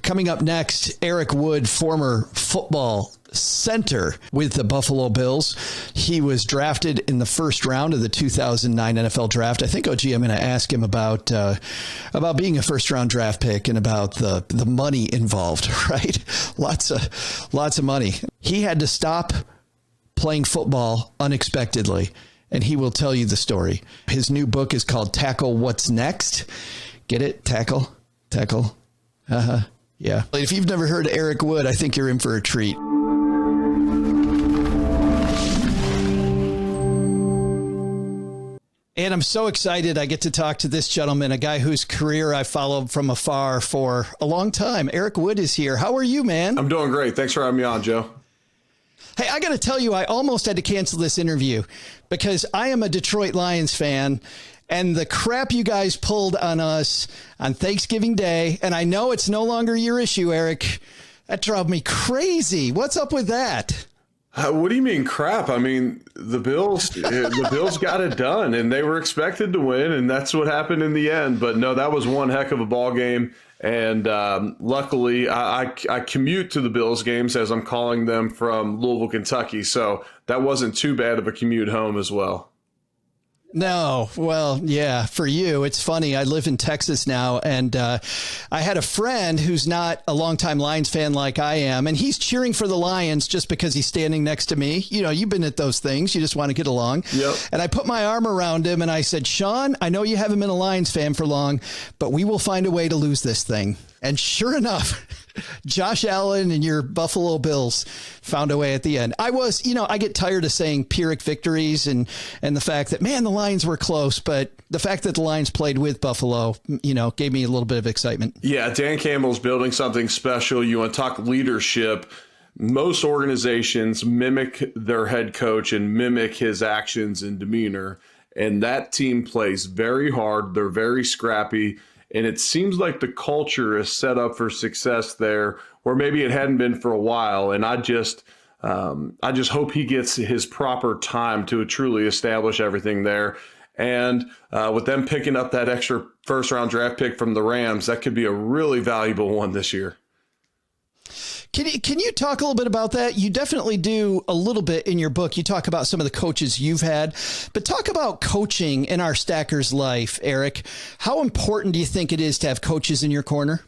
Coming up next, Eric Wood, former football center with the Buffalo Bills. He was drafted in the first round of the 2009 NFL draft. I think, OG, I'm going to ask him about being a first round draft pick and about the money involved, right? Lots of money. He had to stop playing football unexpectedly, and he will tell you the story. His new book is called Tackle What's Next. Get it? Tackle. Yeah. If you've never heard of Eric Wood, I think you're in for a treat. And I'm so excited I get to talk to this gentleman, a guy whose career I followed from afar for a long time. Eric Wood is here. How are you, man? I'm doing great. Thanks for having me on, Joe. Hey, I got to tell you, I almost had to cancel this interview because I am a Detroit Lions fan, and the crap you guys pulled on us on Thanksgiving Day, and I know it's no longer your issue, Eric, that drove me crazy. What's up with that? What do you mean crap? I mean, the Bills got it done, and they were expected to win, and that's what happened in the end. But no, that was one heck of a ball game. And luckily, I commute to the Bills games, as I'm calling them, from Louisville, Kentucky. So that wasn't too bad of a commute home as well. No, well, yeah, for you, it's funny. I live in Texas now, and I had a friend who's not a longtime Lions fan like I am, and he's cheering for the Lions just because he's standing next to me. You know, you've been at those things. You just want to get along. Yep. And I put my arm around him, and I said, Sean, I know you haven't been a Lions fan for long, but we will find a way to lose this thing. And sure enough, Josh Allen and your Buffalo Bills found a way at the end. I get tired of saying Pyrrhic victories and the fact that, man, the Lions were close, but the fact that the Lions played with Buffalo, gave me a little bit of excitement. Yeah, Dan Campbell's building something special. You want to talk leadership. Most organizations mimic their head coach and mimic his actions and demeanor. And that team plays very hard. They're very scrappy. And it seems like the culture is set up for success there, where maybe it hadn't been for a while. And I just hope he gets his proper time to truly establish everything there. And with them picking up that extra first round draft pick from the Rams, that could be a really valuable one this year. Can you talk a little bit about that? You definitely do a little bit in your book. You talk about some of the coaches you've had, but talk about coaching in our stacker's life, Eric. How important do you think it is to have coaches in your corner?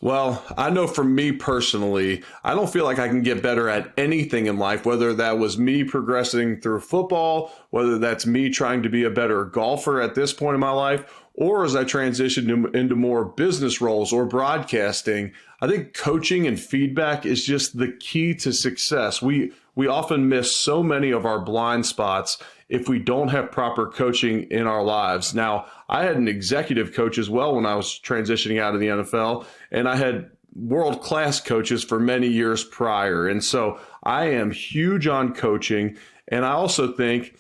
Well, I know for me personally, I don't feel like I can get better at anything in life, whether that was me progressing through football, whether that's me trying to be a better golfer at this point in my life, or as I transitioned into more business roles or broadcasting. I think coaching and feedback is just the key to success. We often miss so many of our blind spots if we don't have proper coaching in our lives. Now, I had an executive coach as well when I was transitioning out of the NFL, and I had world-class coaches for many years prior. And so I am huge on coaching, and I also think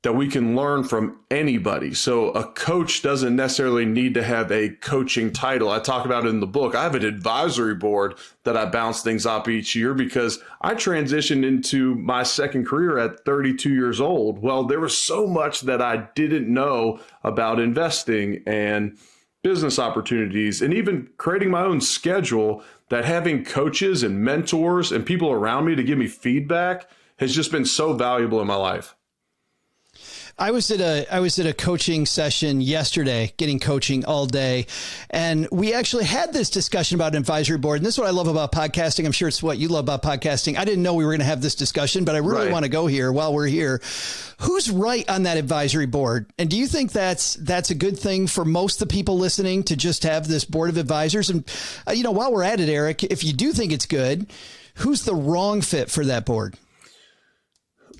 that we can learn from anybody. So a coach doesn't necessarily need to have a coaching title. I talk about it in the book. I have an advisory board that I bounce things up each year because I transitioned into my second career at 32 years old. Well, there was so much that I didn't know about investing and business opportunities and even creating my own schedule, that having coaches and mentors and people around me to give me feedback has just been so valuable in my life. I was at a coaching session yesterday, getting coaching all day. And we actually had this discussion about an advisory board. And this is what I love about podcasting. I'm sure it's what you love about podcasting. I didn't know we were going to have this discussion, but I really want to go here while we're here. Who's right on that advisory board? And do you think that's a good thing for most of the people listening to just have this board of advisors? And, while we're at it, Eric, if you do think it's good, who's the wrong fit for that board?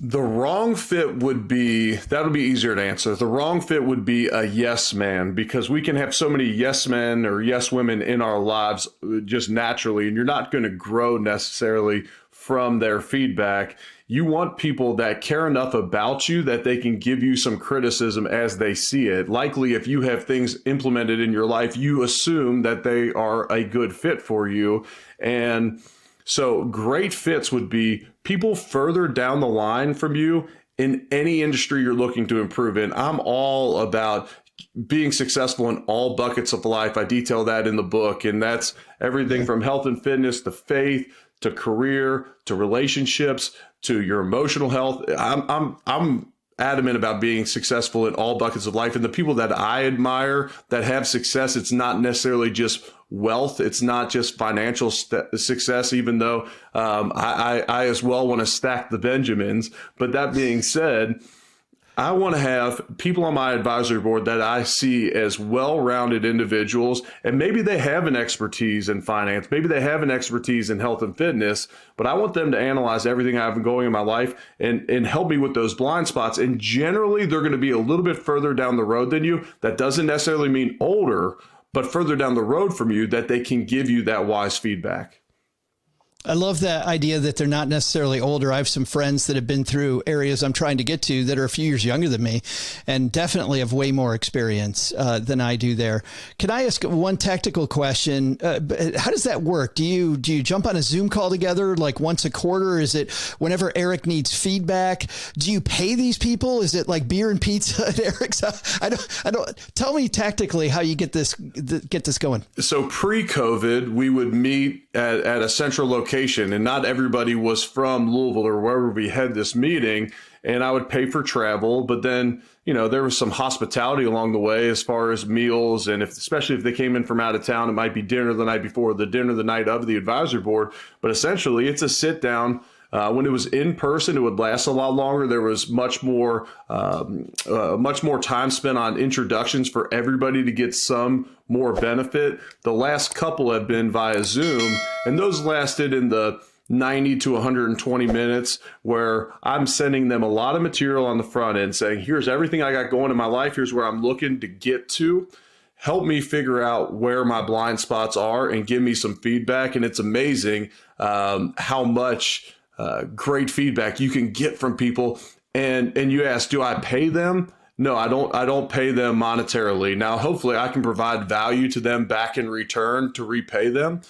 The wrong fit would be, that'll be easier to answer. The wrong fit would be a yes man, because we can have so many yes men or yes women in our lives just naturally, and you're not going to grow necessarily from their feedback. You want people that care enough about you that they can give you some criticism as they see it. Likely, if you have things implemented in your life, you assume that they are a good fit for you. And so great fits would be people further down the line from you in any industry you're looking to improve in. I'm all about being successful in all buckets of life. I detail that in the book, and that's everything from health and fitness to faith to career to relationships to your emotional health. I'm adamant about being successful in all buckets of life. And the people that I admire that have success, it's not necessarily just wealth. It's not just financial success, even though I as well want to stack the Benjamins. But that being said, I want to have people on my advisory board that I see as well-rounded individuals, and maybe they have an expertise in finance, maybe they have an expertise in health and fitness, but I want them to analyze everything I have going in my life and help me with those blind spots. And generally, they're going to be a little bit further down the road than you. That doesn't necessarily mean older, but further down the road from you, that they can give you that wise feedback. I love that idea that they're not necessarily older. I have some friends that have been through areas I'm trying to get to that are a few years younger than me and definitely have way more experience than I do there. Can I ask one tactical question? How does that work? Do you jump on a Zoom call together like once a quarter? Is it whenever Eric needs feedback? Do you pay these people? Is it like beer and pizza at Eric's house? I don't. Tell me tactically how you get this going. So pre-COVID, we would meet at a central location, and not everybody was from Louisville or wherever we had this meeting, and I would pay for travel, but then, there was some hospitality along the way as far as meals, and especially if they came in from out of town, it might be dinner the night before, the dinner the night of the advisory board, but essentially it's a sit down. When it was in person, it would last a lot longer. There was much more time spent on introductions for everybody to get some more benefit. The last couple have been via Zoom, and those lasted in the 90 to 120 minutes, where I'm sending them a lot of material on the front end saying, here's everything I got going in my life. Here's where I'm looking to get to. Help me figure out where my blind spots are and give me some feedback. And it's amazing how much great feedback you can get from people. And you ask, do I pay them? No, I don't pay them monetarily. Now, hopefully I can provide value to them back in return to repay them.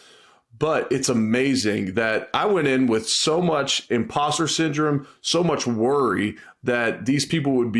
But it's amazing that I went in with so much imposter syndrome, so much worry that these people would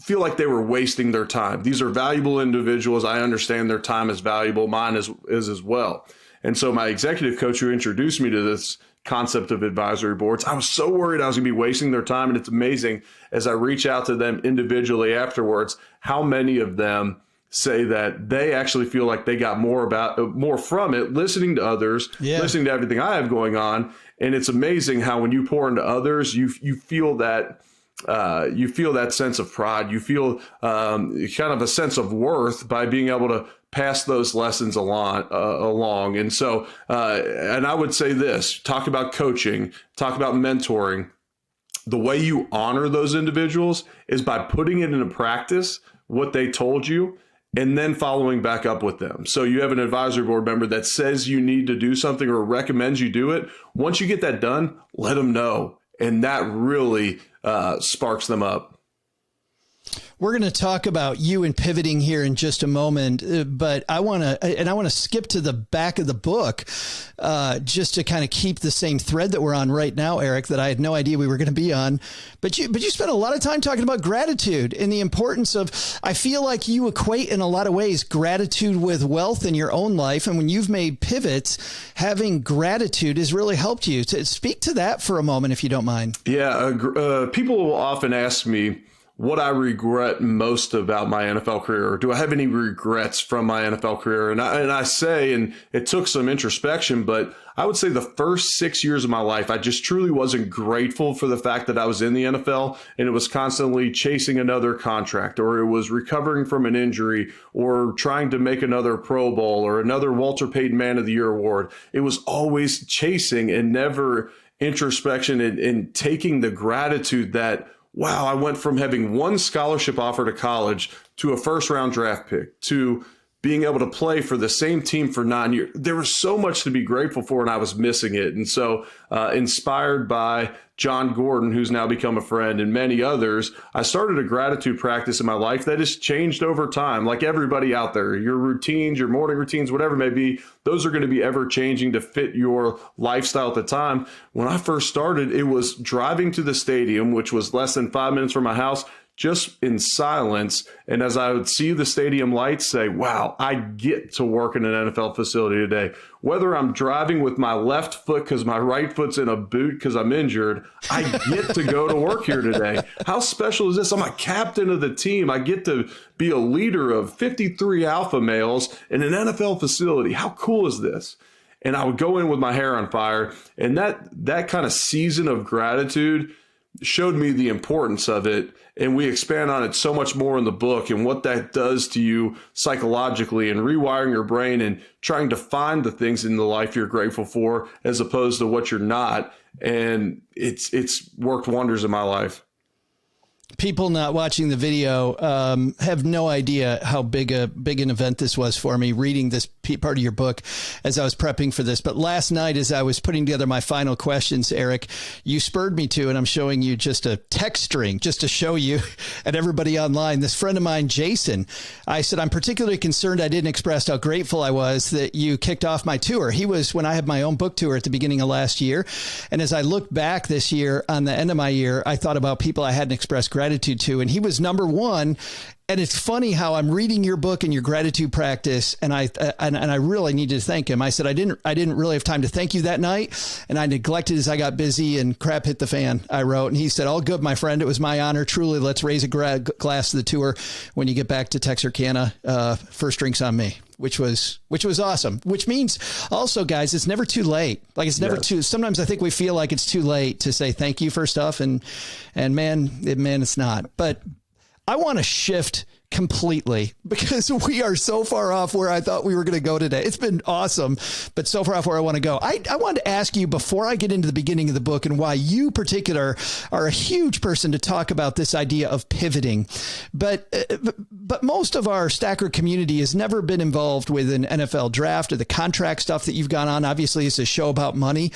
feel like they were wasting their time. These are valuable individuals. I understand their time is valuable. Mine is as well. And so my executive coach who introduced me to this concept of advisory boards, I was so worried I was going to be wasting their time. And it's amazing as I reach out to them individually afterwards, how many of them say that they actually feel like they got more from it, listening to others, listening to everything I have going on. And it's amazing how when you pour into others, you feel that sense of pride. You feel kind of a sense of worth by being able to pass those lessons along. And so, and I would say this, talk about coaching, talk about mentoring. The way you honor those individuals is by putting it into practice, what they told you, and then following back up with them. So you have an advisory board member that says you need to do something or recommends you do it. Once you get that done, let them know. And that really sparks them up. We're going to talk about you and pivoting here in just a moment, but I want to skip to the back of the book just to kind of keep the same thread that we're on right now, Eric, that I had no idea we were going to be on. But you spent a lot of time talking about gratitude and the importance of, I feel like you equate in a lot of ways gratitude with wealth in your own life. And when you've made pivots, having gratitude has really helped you. To speak to that for a moment, if you don't mind. Yeah. People will often ask me what I regret most about my NFL career, or do I have any regrets from my NFL career? And I say, and it took some introspection, but I would say the first 6 years of my life, I just truly wasn't grateful for the fact that I was in the NFL and it was constantly chasing another contract, or it was recovering from an injury, or trying to make another Pro Bowl or another Walter Payton Man of the Year award. It was always chasing and never introspection and taking the gratitude that, wow, I went from having one scholarship offer to college to a first-round draft pick to being able to play for the same team for 9 years. There was so much to be grateful for, and I was missing it. And so inspired by John Gordon, who's now become a friend, and many others, I started a gratitude practice in my life that has changed over time. Like everybody out there, your routines, your morning routines, whatever it may be, those are going to be ever changing to fit your lifestyle at the time. When I first started, it was driving to the stadium, which was less than 5 minutes from my house, just in silence. And as I would see the stadium lights, say, wow, I get to work in an NFL facility today. Whether I'm driving with my left foot because my right foot's in a boot because I'm injured, I get to go to work here today. How special is this? I'm a captain of the team. I get to be a leader of 53 alpha males in an NFL facility. How cool is this? And I would go in with my hair on fire. And that kind of season of gratitude showed me the importance of it. And we expand on it so much more in the book and what that does to you psychologically and rewiring your brain and trying to find the things in the life you're grateful for as opposed to what you're not. And it's worked wonders in my life. People not watching the video have no idea how big an event this was for me, reading this part of your book as I was prepping for this. But last night, as I was putting together my final questions, Eric, you spurred me to, and I'm showing you just a text string just to show you and everybody online. This friend of mine, Jason, I said, I'm particularly concerned I didn't express how grateful I was that you kicked off my tour. He was when I had my own book tour at the beginning of last year. And as I looked back this year on the end of my year, I thought about people I hadn't expressed gratitude to, and he was number one. And it's funny how I'm reading your book and your gratitude practice, and I really needed to thank him. I said I didn't really have time to thank you that night, and I neglected as I got busy and crap hit the fan. I wrote, and he said, "All good, my friend. It was my honor. Truly, let's raise a glass to the tour when you get back to Texarkana. First drinks on me." Which was awesome, which means also, guys, it's never too late. Like it's never too, sometimes I think we feel like it's too late to say thank you for stuff. And man, it's not, but I want to shift completely because we are so far off where I thought we were going to go today. It's been awesome, but so far off where I want to go. I wanted to ask you before I get into the beginning of the book and why you particular are a huge person to talk about this idea of pivoting. But most of our Stacker community has never been involved with an NFL draft or the contract stuff that you've gone on. Obviously, it's a show about money.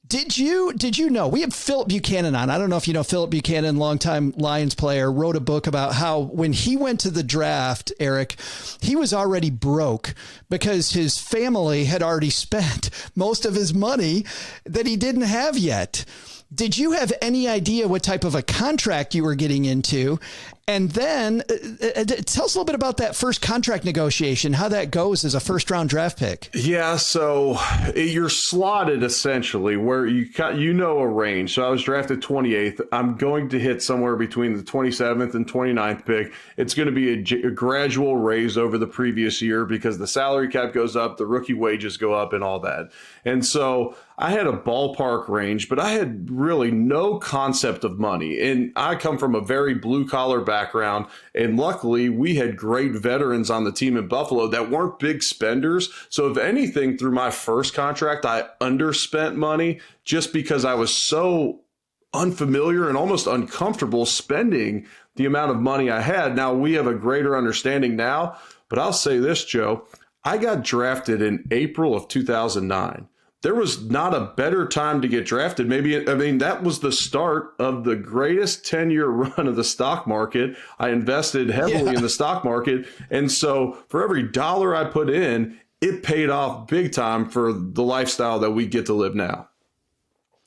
Did you know we have Philip Buchanan on? I don't know if you know Philip Buchanan, longtime Lions player, wrote a book about how when he went to the draft, Eric, he was already broke because his family had already spent most of his money that he didn't have yet. Did you have any idea what type of a contract you were getting into? And then tell us a little bit about that first contract negotiation, how that goes as a first round draft pick. Yeah, so you're slotted essentially where you know a range. So I was drafted 28th. I'm going to hit somewhere between the 27th and 29th pick. It's going to be a gradual raise over the previous year because the salary cap goes up, the rookie wages go up and all that. And so I had a ballpark range, but I had really no concept of money. And I come from a very blue collar background. And luckily, we had great veterans on the team in Buffalo that weren't big spenders. So if anything, through my first contract, I underspent money just because I was so unfamiliar and almost uncomfortable spending the amount of money I had. Now we have a greater understanding now, but I'll say this, Joe, I got drafted in April of 2009. There was not a better time to get drafted. That was the start of the greatest 10-year run of the stock market. I invested heavily in the stock market. And so for every dollar I put in, it paid off big time for the lifestyle that we get to live now.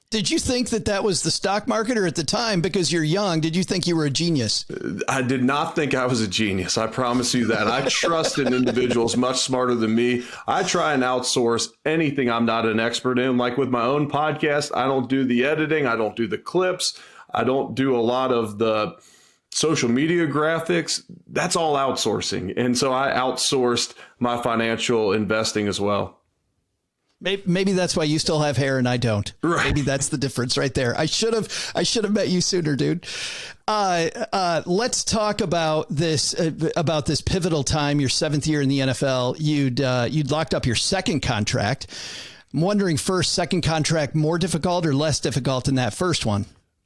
Did you think that was the stock market, or at the time, because you're young, did you think you were a genius? I did not think I was a genius. I promise you that. I trust in individuals much smarter than me. I try and outsource anything I'm not an expert in. Like with my own podcast, I don't do the editing. I don't do the clips. I don't do a lot of the social media graphics. That's all outsourcing. And so I outsourced my financial investing as well. Maybe that's why you still have hair and I don't. Right. Maybe that's the difference right there. I should have met you sooner, dude. Let's talk about this pivotal time, your 7th year in the NFL. You'd locked up your second contract. I'm wondering, second contract, more difficult or less difficult than that first one?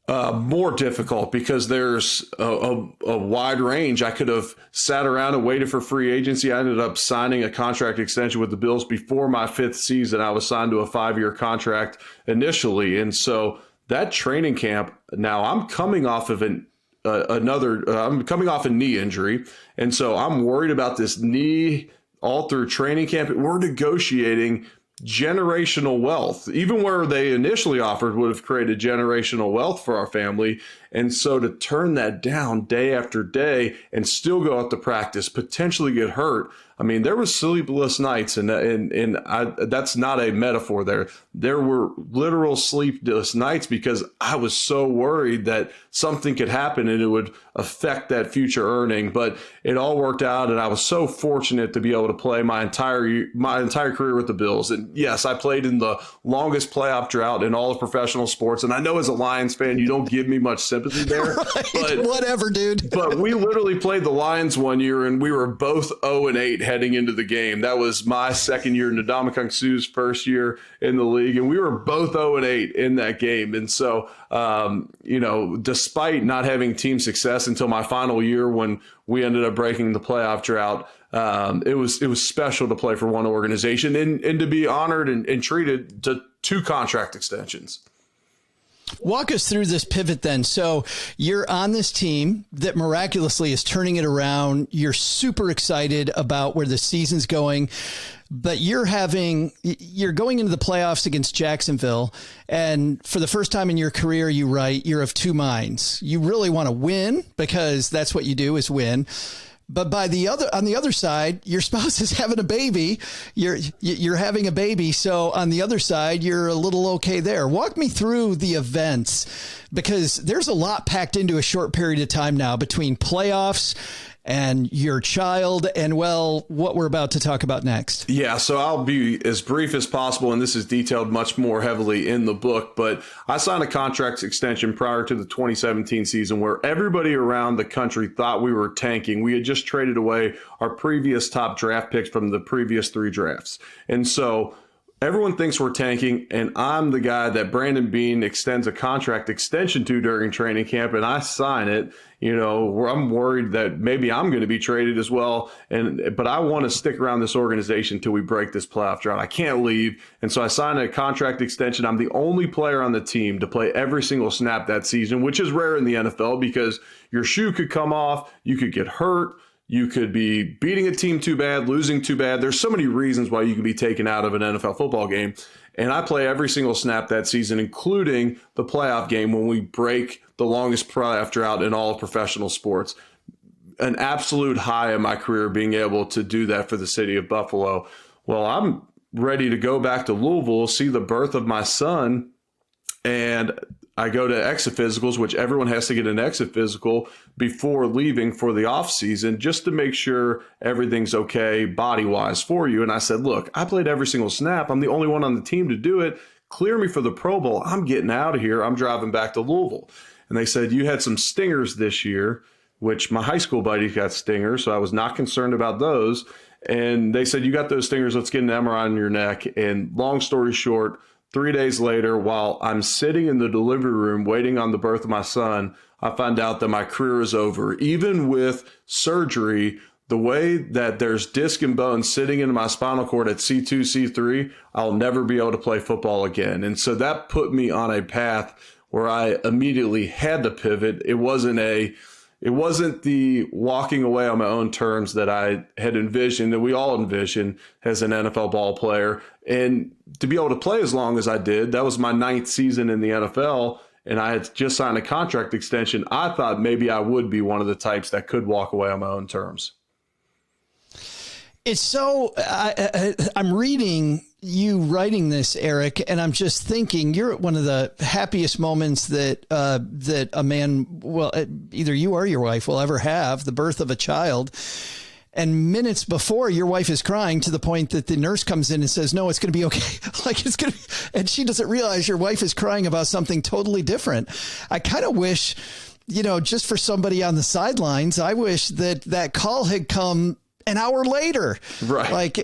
More difficult because there's a wide range. I could have sat around and waited for free agency. I ended up signing a contract extension with the Bills before my 5th season. I was signed to a 5-year contract initially. And so that training camp, now I'm coming off of I'm coming off a knee injury. And so I'm worried about this knee all through training camp. We're negotiating generational wealth. Even where they initially offered would have created generational wealth for our family. And so to turn that down day after day and still go out to practice, potentially get hurt. I mean, there were sleepless nights, and that's not a metaphor there. There were literal sleepless nights because I was so worried that something could happen and it would affect that future earning. But it all worked out, and I was so fortunate to be able to play my entire career with the Bills. And yes, I played in the longest playoff drought in all of professional sports. And I know as a Lions fan, you don't give me much sympathy there. Right, but whatever, dude. But we literally played the Lions one year, and we were both 0-8 heading into the game. That was my second year, Ndamukong Suh's first year in the league, and we were both 0-8 in that game. And so, despite not having team success until my final year when we ended up breaking the playoff drought, it was special to play for one organization and to be honored and treated to 2 contract extensions. Walk us through this pivot then. So you're on this team that miraculously is turning it around. You're super excited about where the season's going, but you're going into the playoffs against Jacksonville. And for the first time in your career, you write, you're of two minds. You really want to win because that's what you do is win. But on the other side, your spouse is having a baby. You're having a baby. So on the other side, you're a little okay there. Walk me through the events, because there's a lot packed into a short period of time now between playoffs and your child and, well, what we're about to talk about next. Yeah, so I'll be as brief as possible, and this is detailed much more heavily in the book, but I signed a contract extension prior to the 2017 season where everybody around the country thought we were tanking. We had just traded away our previous top draft picks from the previous 3 drafts. And so everyone thinks we're tanking, and I'm the guy that Brandon Beane extends a contract extension to during training camp, and I sign it. Where I'm worried that maybe I'm going to be traded as well, but I want to stick around this organization until we break this playoff drought. I can't leave, and so I signed a contract extension. I'm the only player on the team to play every single snap that season, which is rare in the NFL because your shoe could come off, you could get hurt, you could be beating a team too bad, losing too bad. There's so many reasons why you can be taken out of an NFL football game. And I play every single snap that season, including the playoff game when we break the longest playoff drought in all of professional sports. An absolute high in my career being able to do that for the city of Buffalo. Well, I'm ready to go back to Louisville, see the birth of my son, and I go to exit physicals, which everyone has to get an exit physical before leaving for the off season, just to make sure everything's okay body-wise for you. And I said, look, I played every single snap. I'm the only one on the team to do it. Clear me for the Pro Bowl. I'm getting out of here. I'm driving back to Louisville. And they said, you had some stingers this year, which my high school buddy got stingers, so I was not concerned about those. And they said, you got those stingers. Let's get an MRI on your neck. And long story short, 3 days later, while I'm sitting in the delivery room waiting on the birth of my son, I find out that my career is over. Even with surgery, the way that there's disc and bone sitting in my spinal cord at C2, C3, I'll never be able to play football again. And so that put me on a path where I immediately had to pivot. It wasn't the walking away on my own terms that I had envisioned, that we all envision as an NFL ball player. And to be able to play as long as I did, that was my 9th season in the NFL, and I had just signed a contract extension. I thought maybe I would be one of the types that could walk away on my own terms. It's so, I'm reading you writing this, Eric, and I'm just thinking you're at one of the happiest moments that a man, well, either you or your wife will ever have, the birth of a child. And minutes before, your wife is crying to the point that the nurse comes in and says, no, it's going to be okay. And she doesn't realize your wife is crying about something totally different. I kind of wish, just for somebody on the sidelines, I wish that call had come an hour later. Right.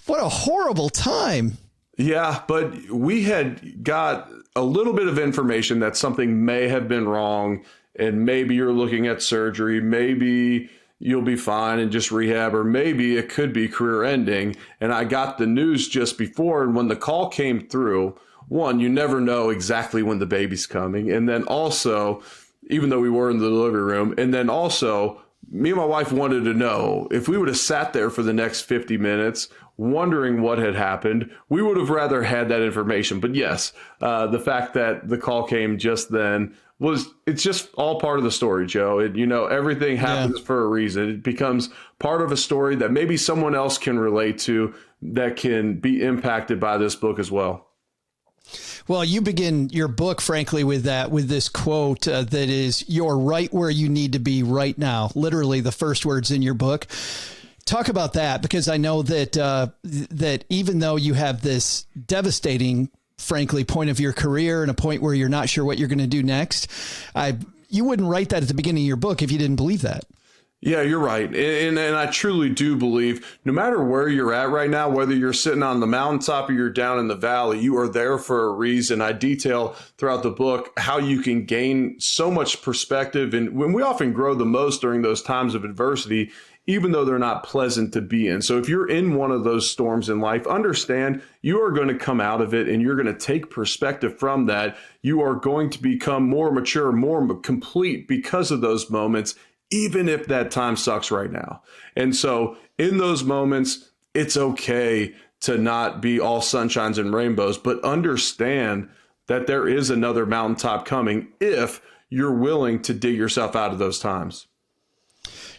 What a horrible time. Yeah, but we had got a little bit of information that something may have been wrong, and maybe you're looking at surgery, maybe you'll be fine and just rehab, or maybe it could be career ending. And I got the news just before, and when the call came through, one, you never know exactly when the baby's coming. And then also, even though we were in the delivery room, and then also me and my wife wanted to know if we would have sat there for the next 50 minutes, wondering what had happened. We would have rather had that information. But yes, the fact that the call came just then it's just all part of the story, Joe. Everything happens for a reason. It becomes part of a story that maybe someone else can relate to, that can be impacted by this book as well. Well, you begin your book, frankly, with this quote that is, "You're right where you need to be right now." Literally the first words in your book. Talk about that, because I know that that even though you have this devastating, frankly, point of your career and a point where you're not sure what you're going to do next, you wouldn't write that at the beginning of your book if you didn't believe that. Yeah, you're right. And I truly do believe no matter where you're at right now, whether you're sitting on the mountaintop or you're down in the valley, you are there for a reason. I detail throughout the book how you can gain so much perspective. And when we often grow the most during those times of adversity, even though they're not pleasant to be in. So if you're in one of those storms in life, understand you are going to come out of it and you're going to take perspective from that. You are going to become more mature, more complete because of those moments, even if that time sucks right now. And so in those moments, it's okay to not be all sunshines and rainbows, but understand that there is another mountaintop coming if you're willing to dig yourself out of those times.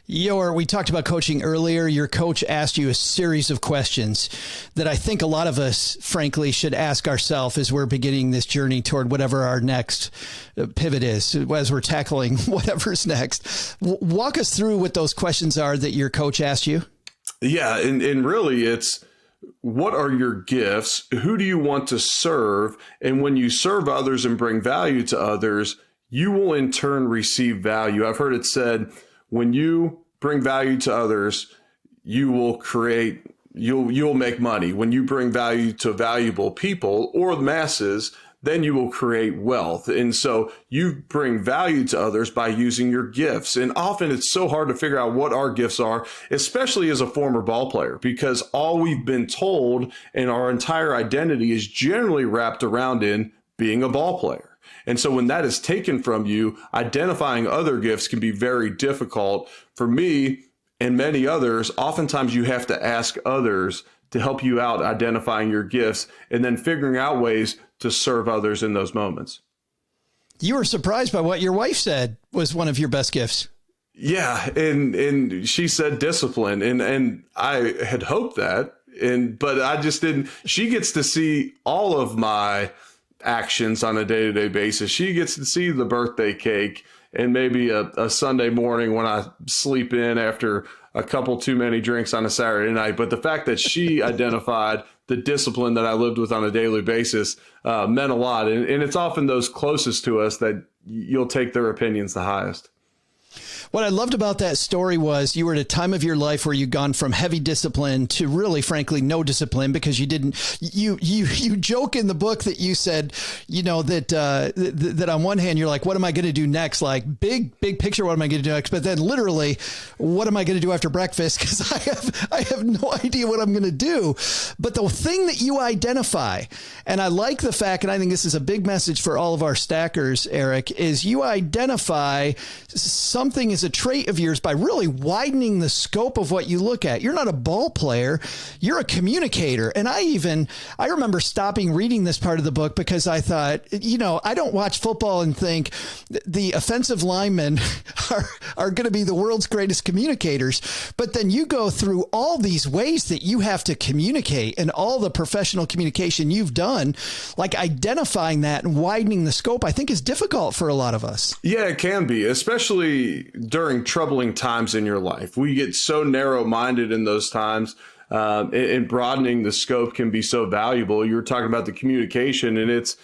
We talked about coaching earlier. Your coach asked you a series of questions that I think a lot of us, frankly, should ask ourselves as we're beginning this journey toward whatever our next pivot is, as we're tackling whatever's next. Walk us through what those questions are that your coach asked you. Yeah, and really it's, what are your gifts? Who do you want to serve? And when you serve others and bring value to others, you will in turn receive value. I've heard it said, when you bring value to others, you'll make money. When you bring value to valuable people or the masses, then you will create wealth. And so you bring value to others by using your gifts. And often it's so hard to figure out what our gifts are, especially as a former ball player, because all we've been told and our entire identity is generally wrapped around in being a ball player. And so when that is taken from you, identifying other gifts can be very difficult. For me and many others, oftentimes you have to ask others to help you out identifying your gifts and then figuring out ways to serve others in those moments. You were surprised by what your wife said was one of your best gifts. Yeah, and she said discipline, and I had hoped that, but I just didn't. She gets to see all of my actions on a day-to-day basis. She gets to see the birthday cake and maybe a Sunday morning when I sleep in after a couple too many drinks on a Saturday night. But the fact that she identified the discipline that I lived with on a daily basis meant a lot. And it's often those closest to us that you'll take their opinions the highest. What I loved about that story was you were at a time of your life where you'd gone from heavy discipline to really, frankly, no discipline, because you joke in the book that you said, that on one hand, you're like, what am I going to do next? Like big picture, what am I going to do next? But then literally, what am I going to do after breakfast? Because I have no idea what I'm going to do. But the thing that you identify, and I like the fact, and I think this is a big message for all of our stackers, Eric, is you identify something as a trait of yours by really widening the scope of what you look at. You're not a ball player, you're a communicator. And I remember stopping reading this part of the book because I thought, I don't watch football and think the offensive linemen are going to be the world's greatest communicators. But then you go through all these ways that you have to communicate and all the professional communication you've done, like identifying that and widening the scope, I think is difficult for a lot of us. Yeah, it can be, especially during troubling times in your life. We get so narrow-minded in those times, and broadening the scope can be so valuable. You were talking about the communication, and it's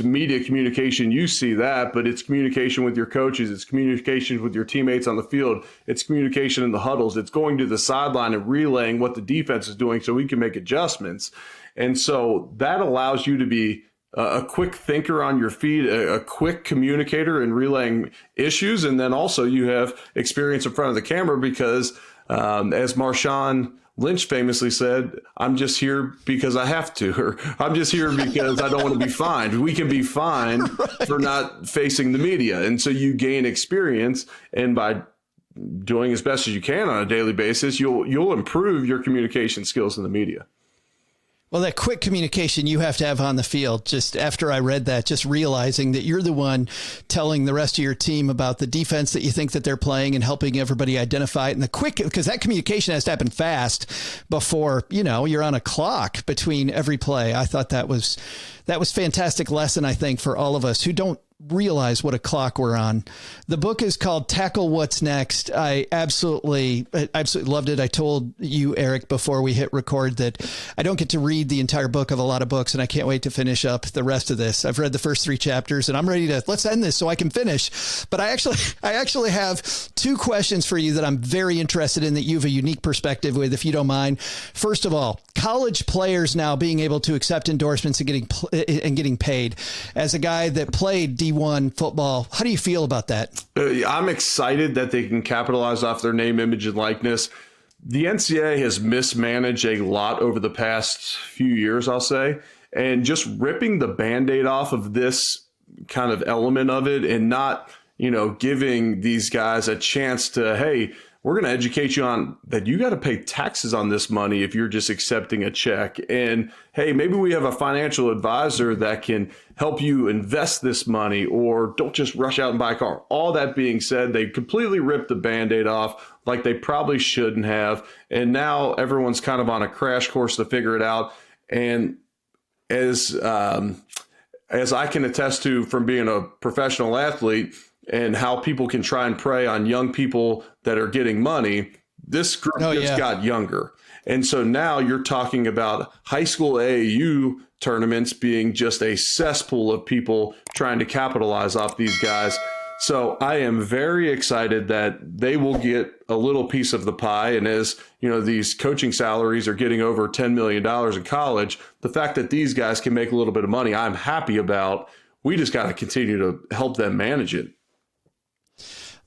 media communication. You see that, but it's communication with your coaches. It's communication with your teammates on the field. It's communication in the huddles. It's going to the sideline and relaying what the defense is doing so we can make adjustments. And so that allows you to be a quick thinker on your feet, a quick communicator in relaying issues. And then also you have experience in front of the camera because, as Marshawn Lynch famously said, I'm just here because I have to, or I'm just here because I don't want to be fined. We can be fined for not facing the media. And so you gain experience, and by doing as best as you can on a daily basis, you'll improve your communication skills in the media. Well, that quick communication you have to have on the field, just after I read that, just realizing that you're the one telling the rest of your team about the defense that you think that they're playing and helping everybody identify it. And the quick, because that communication has to happen fast before, you're on a clock between every play. I thought that was fantastic lesson, I think, for all of us who don't realize what a clock we're on. The book is called Tackle What's Next. I absolutely loved it. I told you, Eric, before we hit record that I don't get to read the entire book of a lot of books, and I can't wait to finish up the rest of this. I've read the first 3 chapters and I'm ready to, let's end this so I can finish. But I actually have 2 questions for you that I'm very interested in that you have a unique perspective with, if you don't mind. First of all, college players now being able to accept endorsements and getting paid. As a guy that played D1 football, how do you feel about that? I'm excited that they can capitalize off their name, image, and likeness. The NCAA has mismanaged a lot over the past few years, I'll say, and just ripping the Band-Aid off of this kind of element of it and not, giving these guys a chance to, hey, we're going to educate you on that you got to pay taxes on this money if you're just accepting a check. And hey, maybe we have a financial advisor that can help you invest this money, or don't just rush out and buy a car. All that being said, they completely ripped the Band-Aid off like they probably shouldn't have. And now everyone's kind of on a crash course to figure it out. And as I can attest to from being a professional athlete, and how people can try and prey on young people that are getting money, this group got younger. And so now you're talking about high school AAU tournaments being just a cesspool of people trying to capitalize off these guys. So I am very excited that they will get a little piece of the pie. And as these coaching salaries are getting over $10 million in college, the fact that these guys can make a little bit of money, I'm happy about. We just got to continue to help them manage it.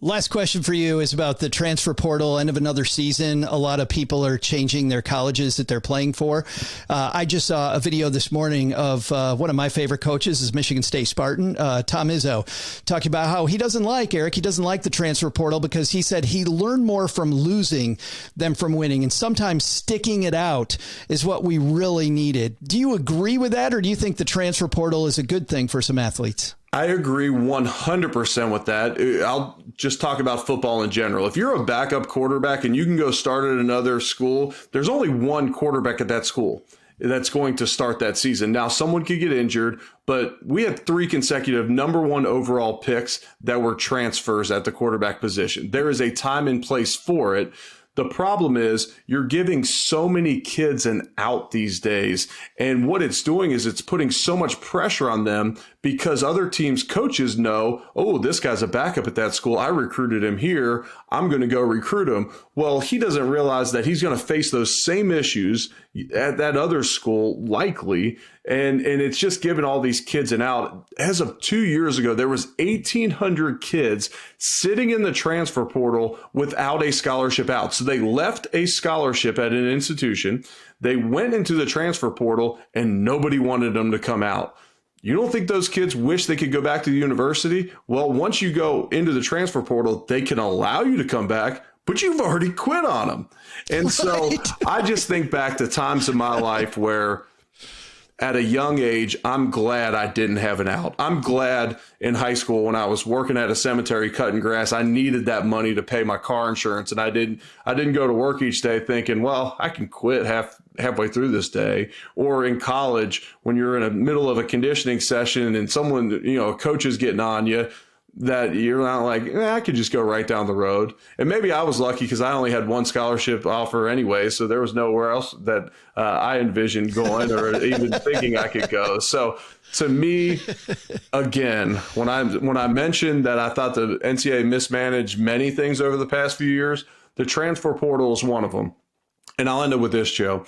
Last question for you is about the transfer portal, end of another season. A lot of people are changing their colleges that they're playing for. I just saw a video this morning of one of my favorite coaches is Michigan State Spartan, Tom Izzo, talking about how he doesn't like the transfer portal because he said he learned more from losing than from winning. And sometimes sticking it out is what we really needed. Do you agree with that, or do you think the transfer portal is a good thing for some athletes? I agree 100% with that. I'll just talk about football in general. If you're a backup quarterback and you can go start at another school, there's only one quarterback at that school that's going to start that season. Now, someone could get injured, but we had 3 consecutive number 1 overall picks that were transfers at the quarterback position. There is a time and place for it. The problem is you're giving so many kids an out these days. And what it's doing is it's putting so much pressure on them because other teams' coaches know, oh, this guy's a backup at that school. I recruited him here. I'm going to go recruit him. Well, he doesn't realize that he's going to face those same issues at that other school, likely. And it's just giving all these kids an out. As of 2 years ago, there was 1,800 kids sitting in the transfer portal without a scholarship out. So they left a scholarship at an institution. They went into the transfer portal and nobody wanted them to come out. You don't think those kids wish they could go back to the university? Well, once you go into the transfer portal, they can allow you to come back, but you've already quit on them. And so I just think back to times in my life where at a young age, I'm glad I didn't have an out. I'm glad in high school when I was working at a cemetery cutting grass, I needed that money to pay my car insurance. And I didn't go to work each day thinking, well, I can quit halfway through this day. Or in college, when you're in the middle of a conditioning session and someone, a coach is getting on you, that you're not like, I could just go right down the road. And maybe I was lucky because I only had one scholarship offer anyway, so there was nowhere else that I envisioned going or even thinking I could go. So to me, again, when I mentioned that I thought the NCAA mismanaged many things over the past few years, the transfer portal is one of them. And I'll end up with this, Joe.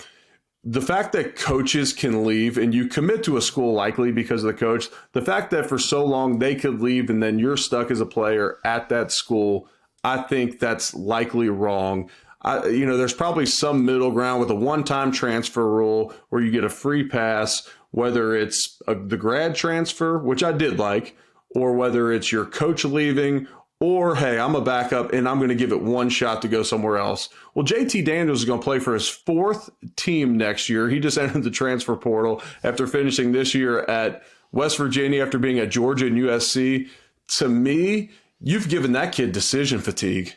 The fact that coaches can leave and you commit to a school likely because of the coach, the fact that for so long they could leave and then you're stuck as a player at that school, I think that's likely wrong. There's probably some middle ground with a one-time transfer rule where you get a free pass, whether it's the grad transfer, which I did like, or whether it's your coach leaving Or, hey, I'm a backup and I'm going to give it one shot to go somewhere else. Well, JT Daniels is going to play for his fourth team next year. He just entered the transfer portal after finishing this year at West Virginia after being at Georgia and USC. To me, you've given that kid decision fatigue.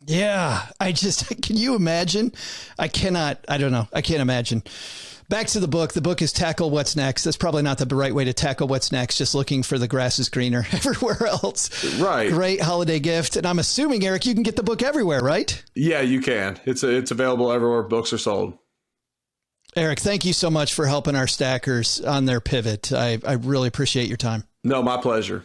Yeah, can you imagine? I don't know. I can't imagine. Back to the book. The book is Tackle What's Next. That's probably not the right way to tackle what's next, just looking for the grass is greener everywhere else. Right. Great holiday gift. And I'm assuming, Eric, you can get the book everywhere, right? Yeah, you can. It's available everywhere books are sold. Eric, thank you so much for helping our stackers on their pivot. I really appreciate your time. No, my pleasure.